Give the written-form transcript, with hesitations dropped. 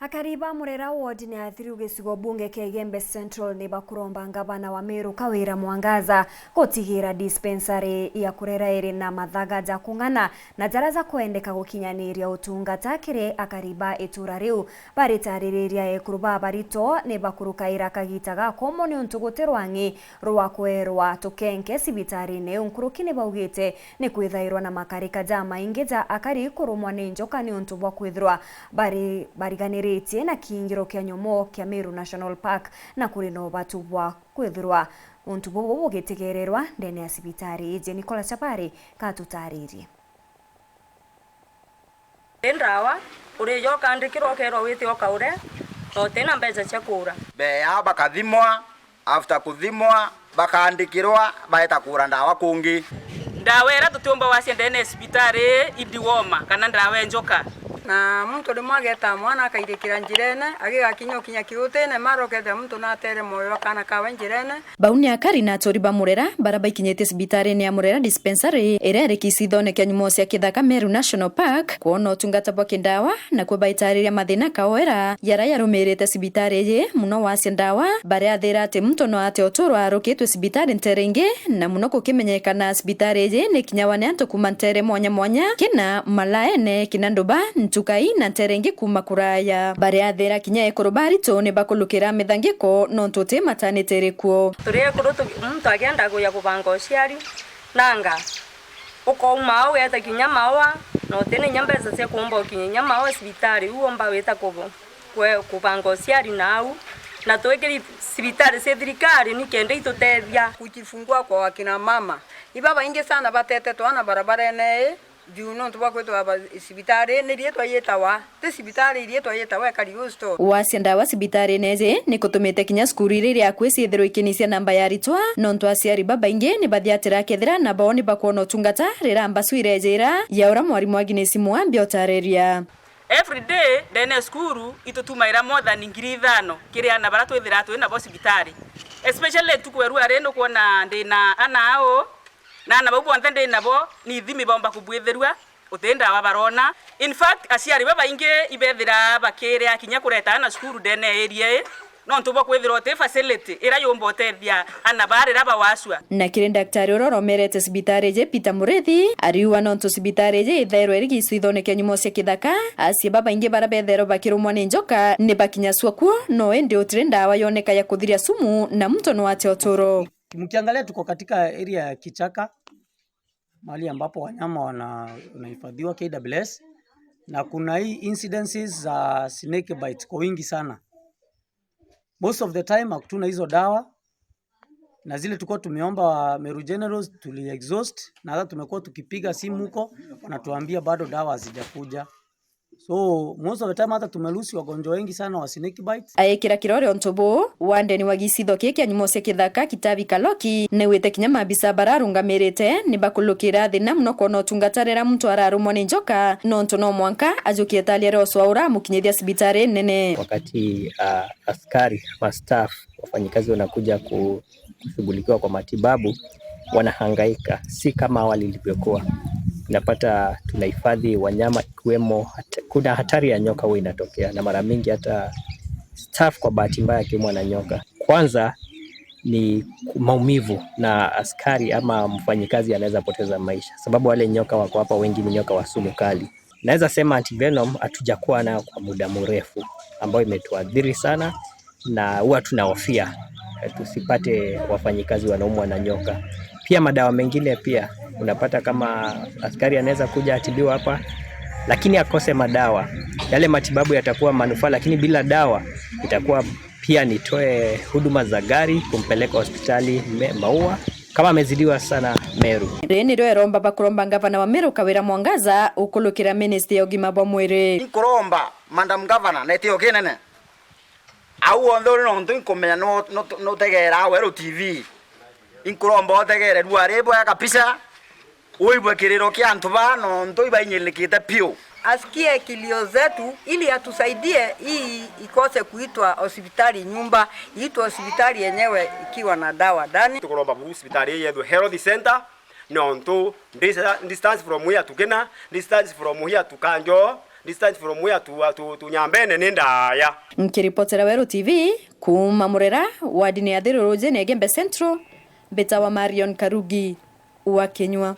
Akariba Murera ward ni athiri gicigo bunge kia Igembe Central ni bakuromba ngavana wa Meru Kawira Mwangaza gutigira dispensary ya kurera iri na mathaga ja kung'ana na njara za kuendeka gukinyaniria utungata kiri akariba itura riu baritaririria ekuruba barito ni bakurukaira kagita gako moni untugutirwangi rwa kwerwa tukenke sibitari ne unkuruki ni baugite ni kwithairwa na makarika ja maingi ja akari kurumwa ni njoka ni untu bwa kwithirwa bariganiri na kiingiro kia nyomo kia Meru National Park na kuri no batu bwa kwithirwa untu bobo bugitigererwa ndene ya sibitari ije Nicola Chapari katutaririe ndawa uri yo kandikirwo kero witi okaure no tena mbeca cia kura be aba kathimwa after kuthimwa bakandikirwa baita kura ndawa kungi ndawa era tutumba wasie ndene sibitari idiwoma kana ndawa njoka na mtu limwageta mwana akairikira njirene agigakinya kinya kirutene marokete mtu na tere moyo kana kawa njirene bauni akari na toriba Murera baraba ikinyete sibitari ni ya Murera dispensary ere kisithone kya nyumo cia kithaka Meru National Park kuona utungata bwa kindawa na kubaitariria mathina kaoera yara yarumirite sibitari ye muno wa ndawa bare athira ati mtu no ate oturwa arukitwe sibitari nterenge na muno kukimenyekana sibitari ye ni kinyawane antu kumantere mwanya kina malaene kinandoba tukai na terengi kuma kuraya bare athera kinya ekorobari to ne bakulukira mithangiko no ntote maternity rekuo turi kurutu mtu agenda kuya kubanga uciari nanga ukouma weta kinya mawa no tene nyambeza cia kumba kinya mawa sibitari uomba weta kubanga uciari nau na twekeri sibitari cia thirikari ni kende itutethia kujifungua kwa wakina mama ibaba ingi sana batete twana barabara ene Juno tuwa kwetu hapa sibitari nilietwa yetawa te sibitari ilietwa yetawa kariusto wasia wa sibitari neze ni kutumite kinya skuru iri ya kwiciithirwo ikinisia namba ya ritwa no ntwaciari baba ingi ni bathiatira kethira na baoni bakuona utungata rira mbasu irejera ya ura mwarimu wa Agnes Mwambi otareria every day dene skuru itutumaira more than 5,000 kiria na bara twithira twina bo sibitari especially tukweru areno kuona ndina anao na babu antende nabo ni thimi bomba kubwitherwa utenda wa barona in fact asiari baba inge ibethira bakere akinya kureta na skuru dene area no ntubo kwithirwa te facility ira yombo tethia anabare raba waswa na kire daktari ororomerete sibitari je Peter Murethi ariwa no ntu sibitari je ithero erigi swithone kya nyumo cia kithaka asie baba inge barabethero bakirumwa ni njoka ni bakinya swaku no ende utrenda wa yoneka ya kuthiria sumu na mtu no ate otoro. Mkiangalia tuko katika area ya Kichaka mahali ambapo wanyama wanahifadhiwa KWS na kuna hii incidences za snake bite kwa wingi sana. Most of the time hatuna hizo dawa na zile tulikuwa tumeomba Meru Generals tuli exhaust na hata tumekuwa tukipiga simu huko wanatuambia bado dawa hazijakuja. So most of the time hata tumelusi wagonjwa wengi sana wa snake bites. Aekira kirore ontobo wandeni wagicitho kiki anyumo cia kithaka Kitavi Kaloki ne wete kinya mabisa bararungamirite ni bakulukira thina muno kono utungatarira mtu ararumwa ni njoka no nto no mwanka ajukie talia roswa ura mukinyithia sibitari nene wakati askari wa staff wafanyikazi wanakuja kushughulikiwa kwa matibabu wanahangaika si kama awali ilivyokuwa. Napata tunahifadhi wanyama ikiwemo kuna hatari ya nyoka huwa inatokea na mara mingi hata staff kwa bahati mbaya kimwa na nyoka. Kwanza ni maumivu na askari ama mfanyikazi anaweza poteza maisha sababu wale nyoka wako hapa wengi ni nyoka wa sumu kali. Naweza sema antivenom hatujakuwa nayo kwa muda mrefu ambayo imetuadhiri sana na huwa tunahofia tusipate wafanyikazi wanaumwa na nyoka. Pia madawa mengine pia unapata kama askari anaweza kuja atibiwa hapa lakini akose madawa. Yale matibabu yatakuwa manufaa lakini bila dawa itakuwa pia nitoe huduma za gari kumpeleka hospitali Maua kama amezidiwa sana Meru. Reni roeromba bakuromba ngavana wa Meru Kawira Mwangaza ukulukira ministry ya ugima bwa mwiri. Inkuromba madam governor netio kinene au ondori no ntu inkumenya no tegera weru TV inkuromba otegere ruarebo ya kapisa uibwe kiriro kia antu bano nto ibainyelekete pio asikie kilio zetu ili atusaidie hii ikose kuitwa hospitali nyumba iitwe hospitali yenyewe ikiwa na dawa ndani. Tukuromba hospitali yetu health center no nto distance from here to Kena distance from here to Kanjo distance from where to Nyambene nindaya. Nkiripotera Weru TV kuma Murera wadi ni Athiru Rũnjĩ Gembe Central, Beta wa Marion Karugi wa Kenywa.